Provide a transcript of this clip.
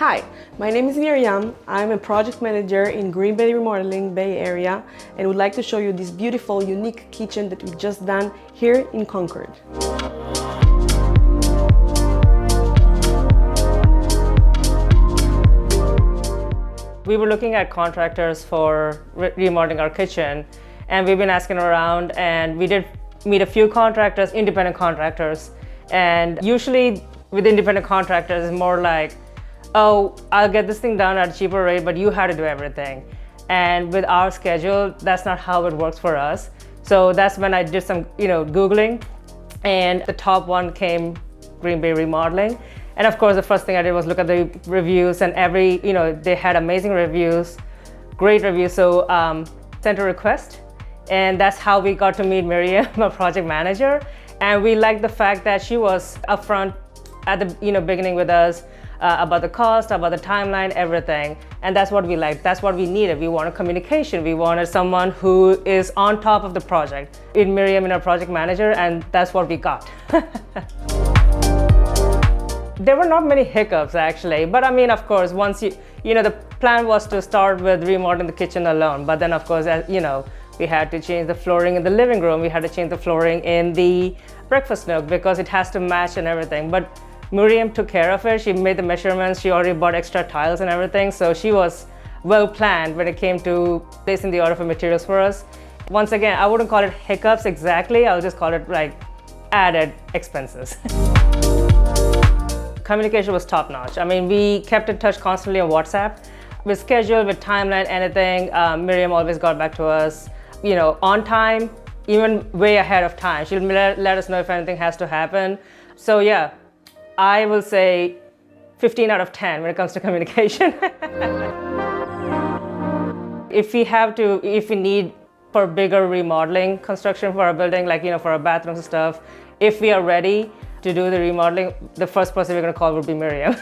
Hi, my name is Miriam. I'm a project manager in Bay Remodeling, Bay Area, and would like to show you this beautiful, unique kitchen that we've just done here in Concord. We were looking at contractors for remodeling our kitchen, and we've been asking around, and we did meet a few contractors, independent contractors. And usually with independent contractors, it's more like, oh, I'll get this thing done at a cheaper rate, but you have to do everything. And with our schedule, that's not how it works for us. So that's when I did some, Googling, and the top one came Bay Remodeling. And of course, the first thing I did was look at the reviews, and they had amazing reviews, great reviews. So sent a request, and that's how we got to meet Miriam, our project manager. And we liked the fact that she was upfront at the beginning with us about the cost, about the timeline, everything. And that's what we liked. That's what we needed. We wanted communication. We wanted someone who is on top of the project. In Miriam, in our project manager, and that's what we got. There were not many hiccups actually, but I mean, of course, once the plan was to start with remodeling the kitchen alone, but then of course, we had to change the flooring in the living room. We had to change the flooring in the breakfast nook because it has to match and everything. But Miriam took care of it. She made the measurements. She already bought extra tiles and everything. So she was well planned when it came to placing the order for materials for us. Once again, I wouldn't call it hiccups exactly. I'll just call it like added expenses. Communication was top notch. I mean, we kept in touch constantly on WhatsApp. With schedule, with timeline, anything, Miriam always got back to us, on time, even way ahead of time. She'll let us know if anything has to happen. So yeah, I will say 15 out of 10 when it comes to communication. If we need for bigger remodeling construction for our building, like, for our bathrooms and stuff, if we are ready to do the remodeling, the first person we're going to call would be Miriam.